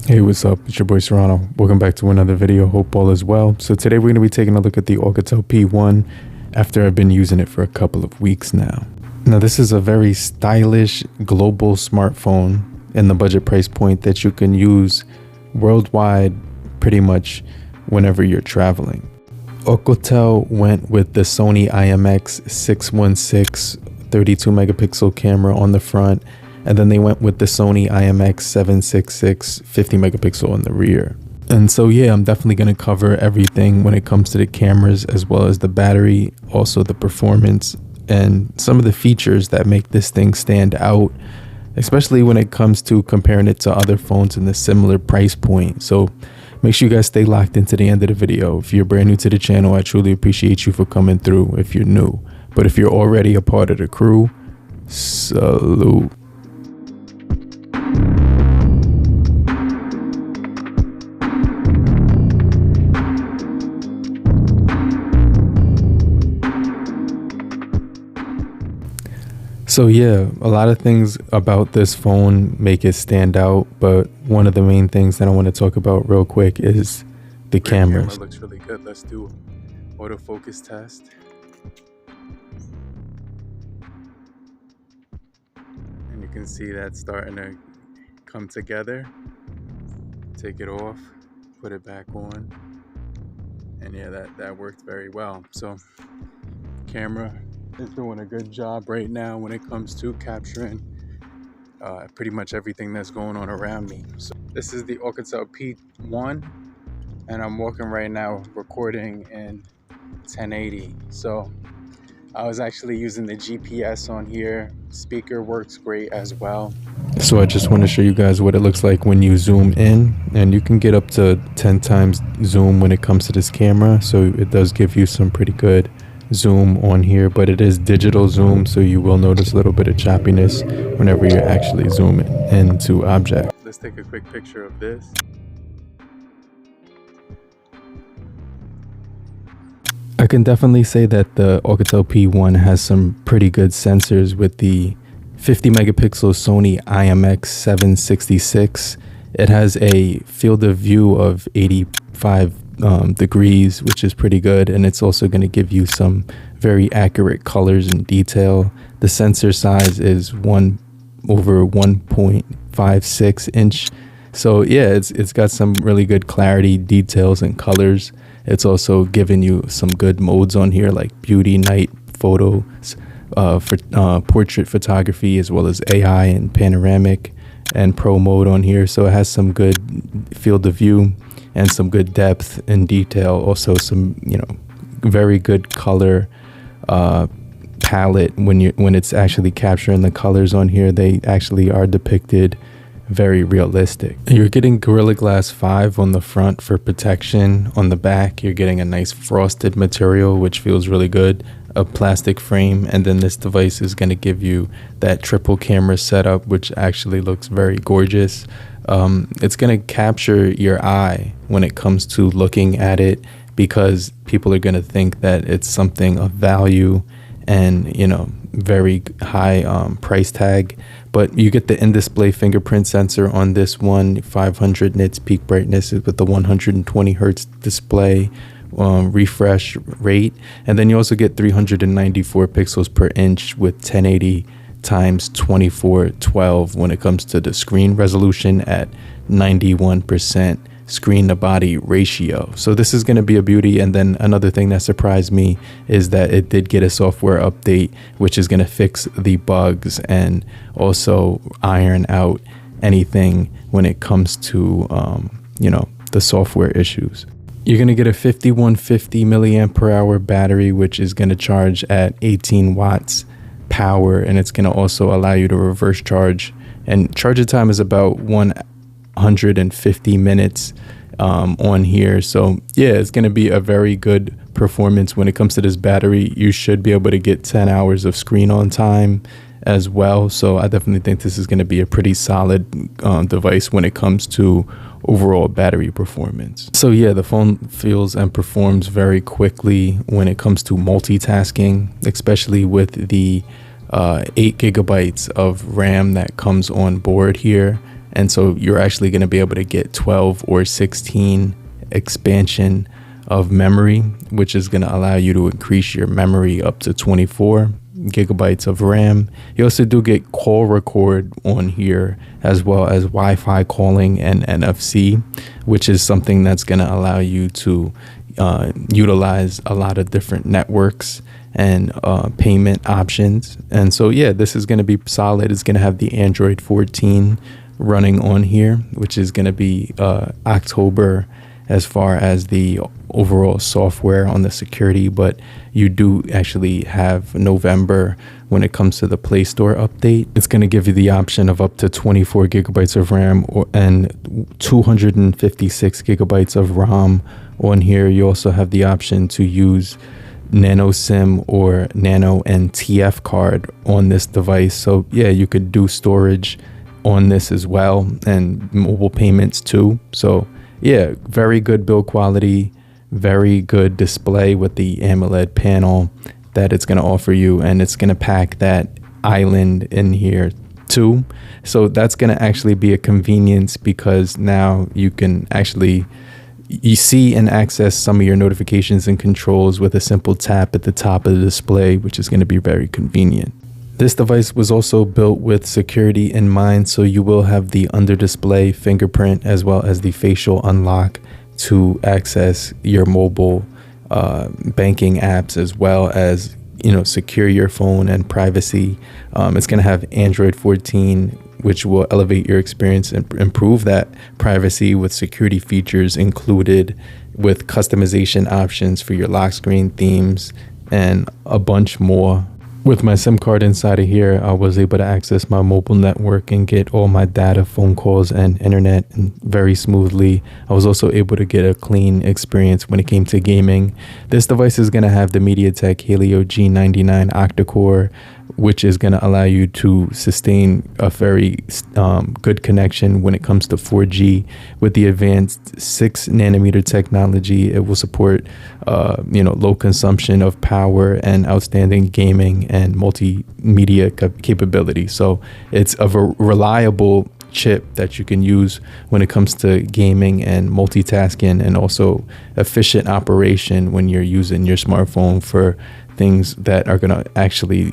Hey, what's up? It's your boy Serrano. Welcome back to another video. Hope all is well. So today we're going to be taking a look at the Oukitel P1 after I've been using it for a couple of weeks now. Now this is a very stylish global smartphone in the budget price point that you can use worldwide pretty much whenever you're traveling. Oukitel went with the Sony IMX616 32 megapixel camera on the front, and then they went with the Sony IMX766 50 megapixel on the rear. And so yeah, I'm definitely going to cover everything when it comes to the cameras, as well as the battery, also the performance, and some of the features that make this thing stand out, especially when it comes to comparing it to other phones in the similar price point. So make sure you guys stay locked into the end of the video. If you're brand new to the channel, I truly appreciate you for coming through if you're new. But if you're already a part of the crew, salute. So yeah, a lot of things about this phone make it stand out, but one of the main things that I want to talk about real quick is the cameras. Camera looks really good. Let's do autofocus test. And you can see that starting to come together. Take it off, put it back on. And yeah, that worked very well. So camera is doing a good job right now when it comes to capturing pretty much everything that's going on around me. So this is the Oukitel P1, and I'm walking right now recording in 1080. So I was actually using the GPS on here. Speaker works great as well. So I just want to show you guys what it looks like when you zoom in, and you can get up to 10 times zoom when it comes to this camera. So it does give you some pretty good zoom on here, but it is digital zoom, so you will notice a little bit of choppiness whenever you're actually zooming into objects. Let's take a quick picture of this. I can definitely say that the Oukitel P1 has some pretty good sensors with the 50 megapixel Sony IMX766. It has a field of view of 85 degrees, which is pretty good, and it's also going to give you some very accurate colors and detail. The sensor size is 1/1.56 inch, so yeah, it's got some really good clarity, details, and colors. It's also giving you some good modes on here, like beauty, night photos, for portrait photography, as well as AI and panoramic and pro mode on here. So it has some good field of view and some good depth and detail. Also some, very good color palette. When it's actually capturing the colors on here, they actually are depicted very realistic. You're getting Gorilla Glass 5 on the front for protection. On the back, you're getting a nice frosted material, which feels really good. A plastic frame, and then this device is going to give you that triple camera setup, which actually looks very gorgeous. It's going to capture your eye when it comes to looking at it, because people are going to think that it's something of value and very high price tag. But you get the in-display fingerprint sensor on this one, 500 nits peak brightness with the 120 hertz display refresh rate, and then you also get 394 pixels per inch with 1080 times 2412 when it comes to the screen resolution at 91% screen to body ratio. So this is going to be a beauty. And then another thing that surprised me is that it did get a software update, which is going to fix the bugs and also iron out anything when it comes to the software issues. You're going to get a 5150 milliamp per hour battery, which is going to charge at 18 watts power, and it's going to also allow you to reverse charge, and charging time is about 150 minutes on here. So yeah, it's going to be a very good performance when it comes to this battery. You should be able to get 10 hours of screen on time as well. So I definitely think this is going to be a pretty solid device when it comes to overall battery performance. So yeah, the phone feels and performs very quickly when it comes to multitasking, especially with the 8 gigabytes of RAM that comes on board here. And so you're actually going to be able to get 12 or 16 expansion of memory, which is going to allow you to increase your memory up to 24 gigabytes of RAM. You also do get call record on here, as well as Wi-Fi calling and NFC, which is something that's going to allow you to utilize a lot of different networks and payment options. And so yeah, this is going to be solid. It's going to have the Android 14 running on here, which is going to be October as far as the overall software on the security, but you do actually have November when it comes to the Play Store update. It's going to give you the option of up to 24 gigabytes of RAM and 256 gigabytes of ROM on here. You also have the option to use nano SIM or nano NTF card on this device. So yeah, you could do storage on this as well, and mobile payments too. So yeah, very good build quality, very good display with the AMOLED panel that it's going to offer you, and it's going to pack that island in here too. So that's going to actually be a convenience, because now you can actually see and access some of your notifications and controls with a simple tap at the top of the display, which is going to be very convenient. This device was also built with security in mind, so you will have the under display fingerprint as well as the facial unlock to access your mobile banking apps, as well as, you know, secure your phone and privacy. It's going to have Android 14, which will elevate your experience and improve that privacy with security features included, with customization options for your lock screen themes and a bunch more. With my SIM card inside of here, I was able to access my mobile network and get all my data, phone calls, and internet very smoothly. I was also able to get a clean experience when it came to gaming. This device is going to have the MediaTek Helio G99 octa-core, which is going to allow you to sustain a very good connection when it comes to 4G. With the advanced 6 nanometer technology, it will support low consumption of power and outstanding gaming and multimedia capability. So it's a reliable chip that you can use when it comes to gaming and multitasking, and also efficient operation when you're using your smartphone for things that are going to actually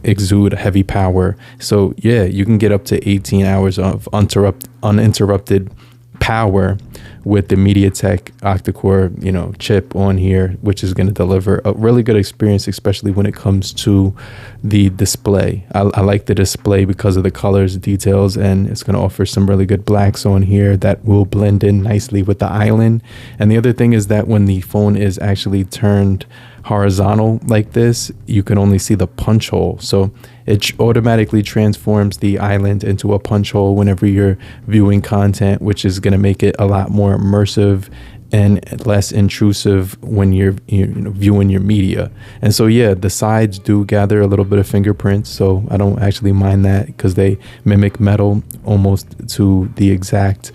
exude heavy power. So yeah, you can get up to 18 hours of uninterrupted power with the MediaTek octa-core chip on here, which is going to deliver a really good experience, especially when it comes to the display. I like the display because of the colors, details, and it's going to offer some really good blacks on here that will blend in nicely with the island. And the other thing is that when the phone is actually turned horizontal like this, you can only see the punch hole. So it automatically transforms the island into a punch hole whenever you're viewing content, which is going to make it a lot more immersive and less intrusive when you're viewing your media. And so yeah, the sides do gather a little bit of fingerprints, so I don't actually mind that, because they mimic metal almost to the exact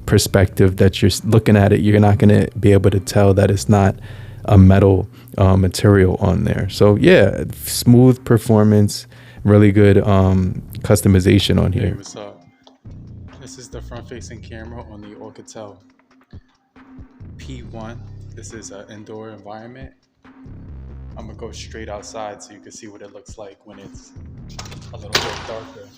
perspective that you're looking at it. You're not going to be able to tell that it's not a metal material on there. So yeah, smooth performance, really good customization on here. Hey, what's up? This is the front facing camera on the Oukitel P1. This is an indoor environment. I'm gonna go straight outside so you can see what it looks like when it's a little bit darker.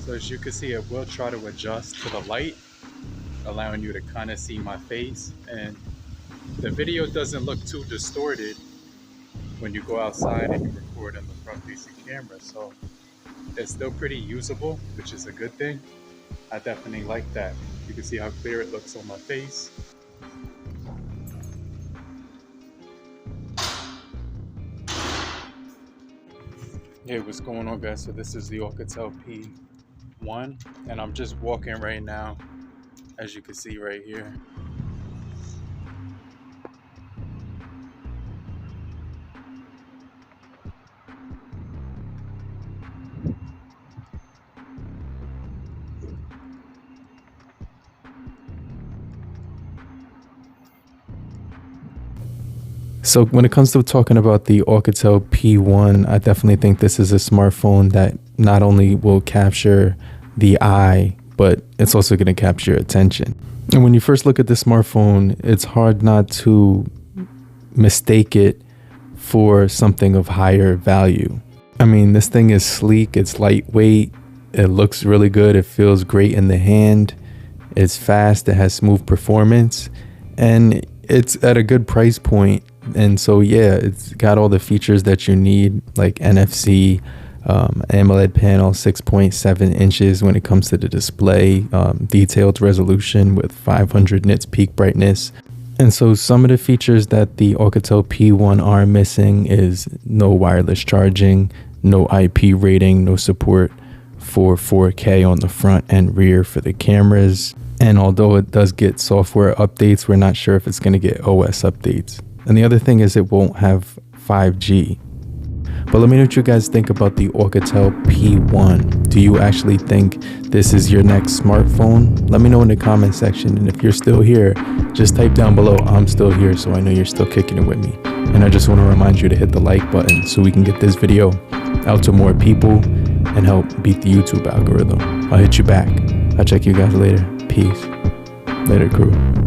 So as you can see, it will try to adjust to the light, allowing you to kind of see my face, and the video doesn't look too distorted when you go outside and you record on the front facing camera. So it's still pretty usable, which is a good thing. I definitely like that. You can see how clear it looks on my face. Hey, what's going on, guys? So this is the Oukitel P1, and I'm just walking right now, as you can see right here. So when it comes to talking about the Oukitel P1, I definitely think this is a smartphone that not only will capture the eye, but it's also going to capture your attention. And when you first look at the smartphone, it's hard not to mistake it for something of higher value. I mean, this thing is sleek, it's lightweight, it looks really good, it feels great in the hand, it's fast, it has smooth performance, and it's at a good price point. And so yeah, it's got all the features that you need, like NFC, AMOLED panel, 6.7 inches when it comes to the display, detailed resolution with 500 nits peak brightness. And so some of the features that the Oukitel P1 are missing is no wireless charging, no IP rating, no support for 4K on the front and rear for the cameras. And although it does get software updates, we're not sure if it's going to get OS updates. And the other thing is it won't have 5G. But let me know what you guys think about the Oukitel P1. Do you actually think this is your next smartphone? Let me know in the comment section. And if you're still here, just type down below, I'm still here, so I know you're still kicking it with me. And I just want to remind you to hit the like button so we can get this video out to more people and help beat the YouTube algorithm. I'll hit you back. I'll check you guys later. Peace. Later, crew.